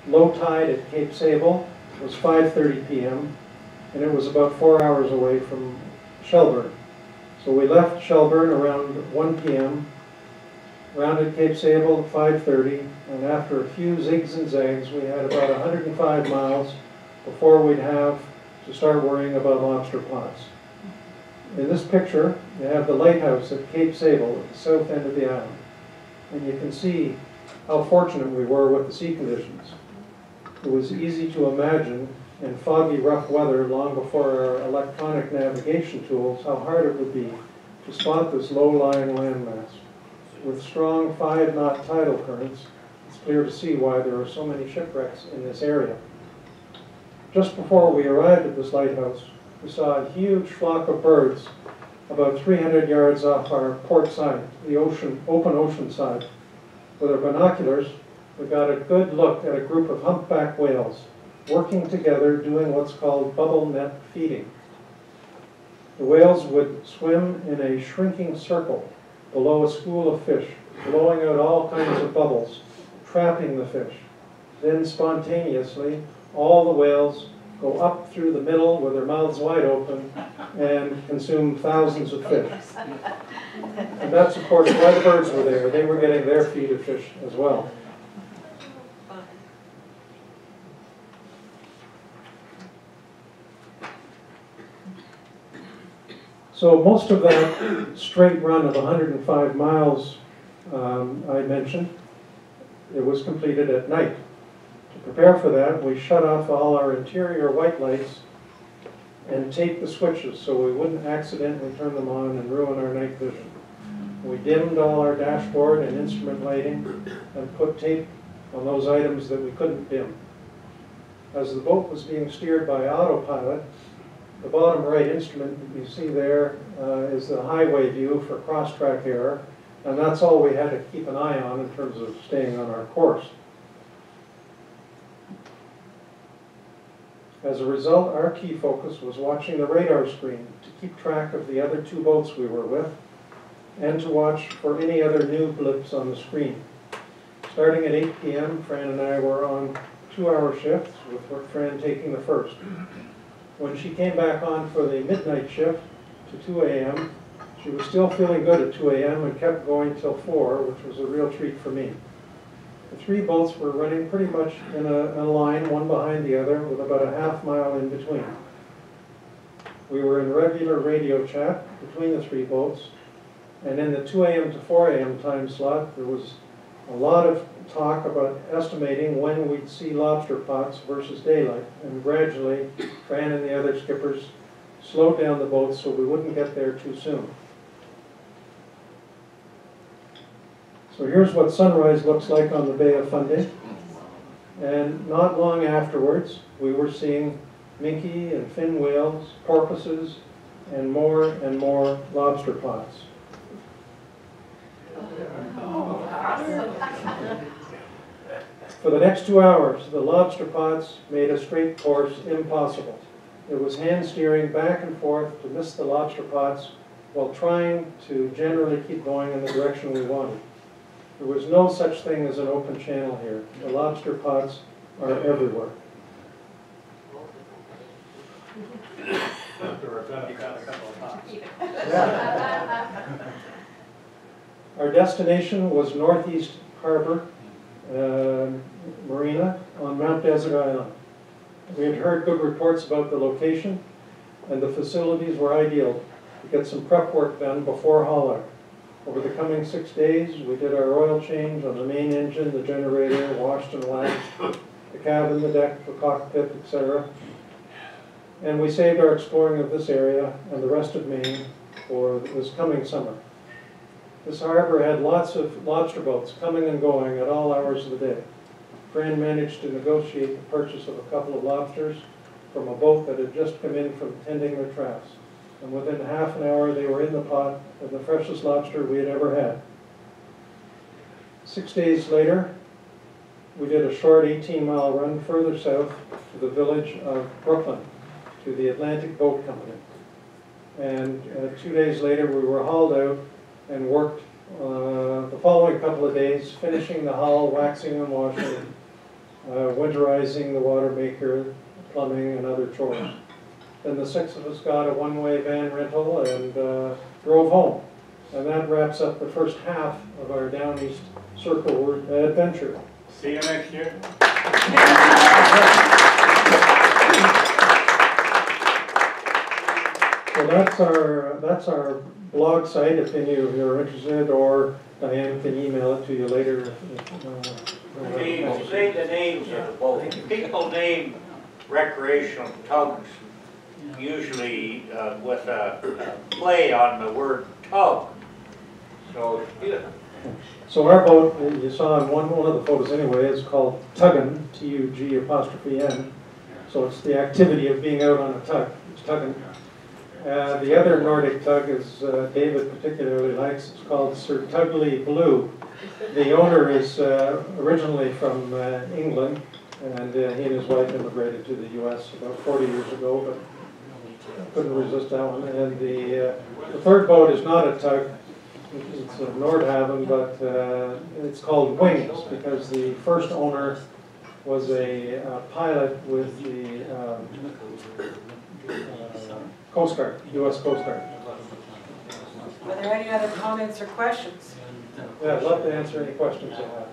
Low tide at Cape Sable was 5:30 p.m. and it was about 4 hours away from Shelburne. So we left Shelburne around 1 p.m., rounded Cape Sable at 5:30, and after a few zigs and zags, we had about 105 miles before we'd have to start worrying about lobster pots. In this picture, you have the lighthouse at Cape Sable at the south end of the island. And you can see how fortunate we were with the sea conditions. It was easy to imagine in foggy, rough weather long before our electronic navigation tools how hard it would be to spot this low-lying landmass. With strong 5-knot tidal currents, it's clear to see why there are so many shipwrecks in this area. Just before we arrived at this lighthouse, we saw a huge flock of birds about 300 yards off our port side, the open ocean side. With our binoculars, we got a good look at a group of humpback whales working together doing what's called bubble net feeding. The whales would swim in a shrinking circle below a school of fish, blowing out all kinds of bubbles, trapping the fish. Then spontaneously, all the whales go up through the middle with their mouths wide open and consume thousands of fish. And that's, of course, why the birds were there. They were getting their feed of fish as well. So most of that straight run of 105 miles I mentioned, it was completed at night. To prepare for that, we shut off all our interior white lights and taped the switches so we wouldn't accidentally turn them on and ruin our night vision. We dimmed all our dashboard and instrument lighting and put tape on those items that we couldn't dim. As the boat was being steered by autopilot, the bottom right instrument that you see there is the highway view for cross-track error, and that's all we had to keep an eye on in terms of staying on our course. As a result, our key focus was watching the radar screen to keep track of the other two boats we were with and to watch for any other new blips on the screen. Starting at 8 p.m., Fran and I were on 2-hour shifts, with Fran taking the first. When she came back on for the midnight shift to 2 a.m., she was still feeling good at 2 a.m. and kept going till 4, which was a real treat for me. The three boats were running pretty much in a line, one behind the other, with about a half mile in between. We were in regular radio chat between the three boats, and in the 2 a.m. to 4 a.m. time slot, there was a lot of talk about estimating when we'd see lobster pots versus daylight, and gradually, Fran and the other skippers slowed down the boats so we wouldn't get there too soon. So here's what sunrise looks like on the Bay of Fundy. And not long afterwards, we were seeing minke and fin whales, porpoises, and more lobster pots. For the next 2 hours, the lobster pots made a straight course impossible. It was hand steering back and forth to miss the lobster pots while trying to generally keep going in the direction we wanted. There was no such thing as an open channel here. The lobster pots are everywhere. Our destination was Northeast Harbor Marina on Mount Desert Island. We had heard good reports about the location, and the facilities were ideal to get some prep work done before haul-out. Over the coming 6 days, we did our oil change on the main engine, the generator, washed and waxed, the cabin, the deck, the cockpit, etc. And we saved our exploring of this area and the rest of Maine for this coming summer. This harbor had lots of lobster boats coming and going at all hours of the day. Fran managed to negotiate the purchase of a couple of lobsters from a boat that had just come in from tending their traps. And within half an hour, they were in the pot and the freshest lobster we had ever had. 6 days later, we did a short 18-mile run further south to the village of Brooklyn, to the Atlantic Boat Company. And 2 days later, we were hauled out and worked the following couple of days, finishing the hull, waxing and washing, winterizing the water maker, plumbing, and other chores. Then the 6 of us got a one-way van rental and drove home. And that wraps up the first half of our Down East Circle adventure. See you next year. So that's our blog site if any of you are interested, or Diane can email it to you later. You say the names of the boats. People name recreational tugs usually with a play on the word tug. So, So our boat, you saw in one of the photos anyway, is called Tug'N, T-U-G''N. So it's the activity of being out on a tug. It's Tug'N. The other Nordic tug, as David particularly likes, it's called Sir Tugly Blue. The owner is originally from England, and he and his wife immigrated to the U.S. about 40 years ago, but couldn't resist that one. And the third boat is not a tug. It's a Nordhaven, but it's called Wings because the first owner was a pilot with the Coast Guard, U.S. Coast Guard. Are there any other comments or questions? Yeah, I'd love to answer any questions you have.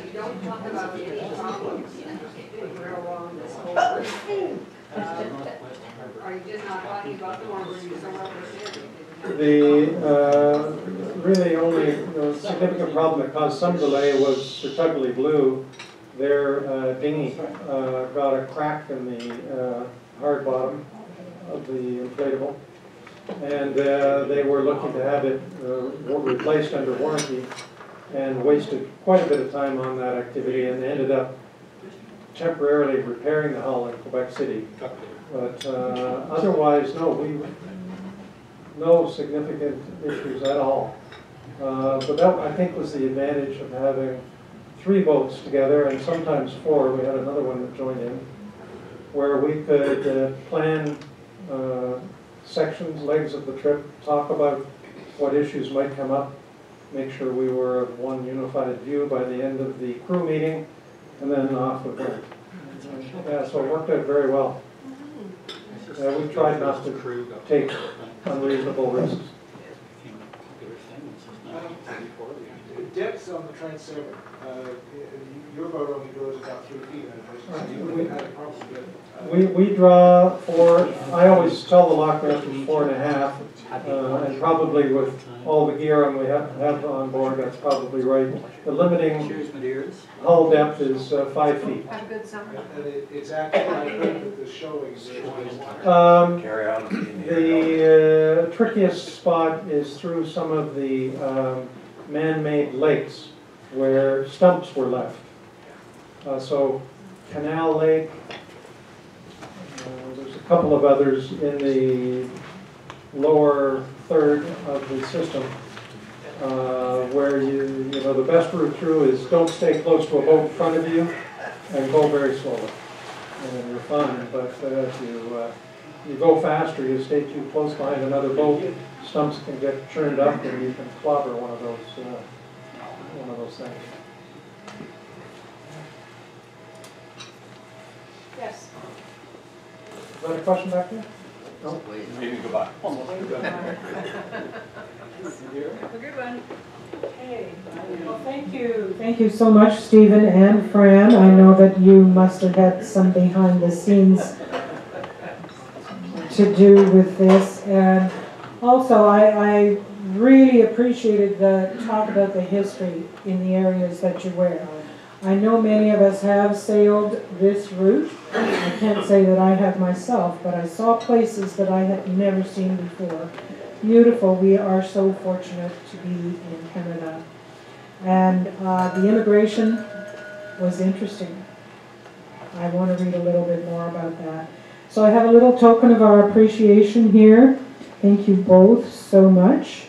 You don't talk about any problems where along this whole route. Are you just not talking about the one where you somewhere over The really only significant problem that caused some delay was Sir Tugly Blue. Their dinghy got a crack in the hard bottom of the inflatable, and they were looking to have it replaced under warranty, and wasted quite a bit of time on that activity, and ended up temporarily repairing the hull in Quebec City. But otherwise, no significant issues at all. But that, I think, was the advantage of having 3 boats together, and sometimes 4. We had another one that joined in, where we could plan sections, legs of the trip, talk about what issues might come up, make sure we were of one unified view by the end of the crew meeting, and then off we went. Yeah, so it worked out very well. We tried not to take unreasonable risks. Depths on the Trans-Sabre. Your boat only goes about 3 feet. We draw 4. I always tell the lockmasters 4.5, and probably with all the gear we have on board, that's probably right. The limiting hull depth is 5 feet. Have a good summer. And it's actually, I heard that the showing is the trickiest spot is through some of the man-made lakes where stumps were left. So Canal Lake, there's a couple of others in the lower third of the system where you know the best route through is don't stay close to a boat in front of you and go very slowly, and you're fine. But if you go fast or you stay too close behind another boat, stumps can get churned up and you can clobber one of those things. Yes. Is that a question back there? No? Maybe goodbye. A good one. Okay. Well, thank you so much, Stephen and Fran. I know that you must have had some behind the scenes to do with this, and also I really appreciated the talk about the history in the areas that you were. I know many of us have sailed this route. I can't say that I have myself, but I saw places that I had never seen before. Beautiful. We are so fortunate to be in Canada. And the immigration was interesting. I want to read a little bit more about that. So I have a little token of our appreciation here. Thank you both so much.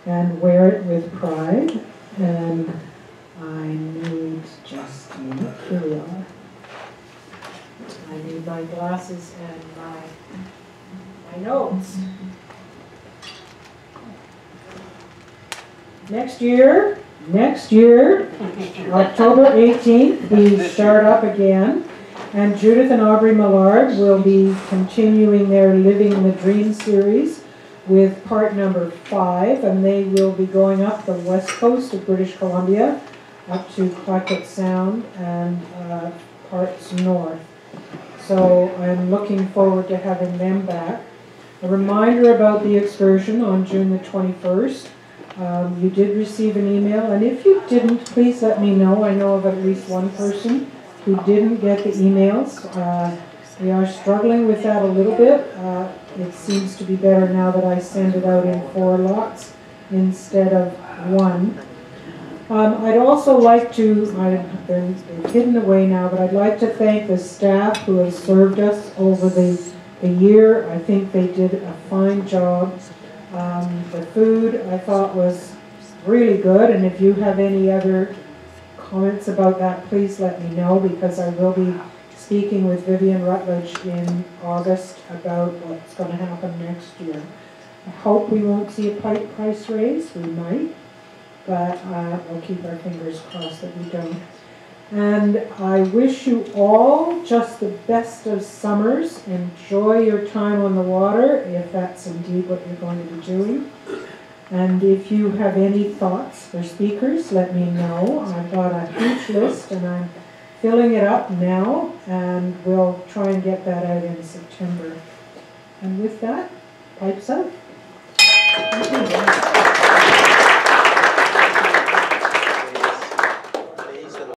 And wear it with pride. And I need just a minute. Here we are. I need my glasses and my notes. Next year, October 18th, we start up again. And Judith and Aubrey Millard will be continuing their Living the Dream series with part number 5, and they will be going up the west coast of British Columbia, up to Clackett Sound and parts north. So I'm looking forward to having them back. A reminder about the excursion on June the 21st. You did receive an email, and if you didn't, please let me know. I know of at least one person who didn't get the emails. We are struggling with that a little bit. It seems to be better now that I send it out in 4 lots instead of 1. I'd also like to, they're hidden away now, but I'd like to thank the staff who have served us over the year. I think they did a fine job. The food I thought was really good, and if you have any other comments about that, please let me know, because I will be speaking with Vivian Rutledge in August about what's going to happen next year. I hope we won't see a pipe price raise. We might, but we'll keep our fingers crossed that we don't. And I wish you all just the best of summers. Enjoy your time on the water, if that's indeed what you're going to be doing. And if you have any thoughts for speakers, let me know. I've got a huge list, and I'm filling it up now, and we'll try and get that out in September. And with that, pipes out. Thank you.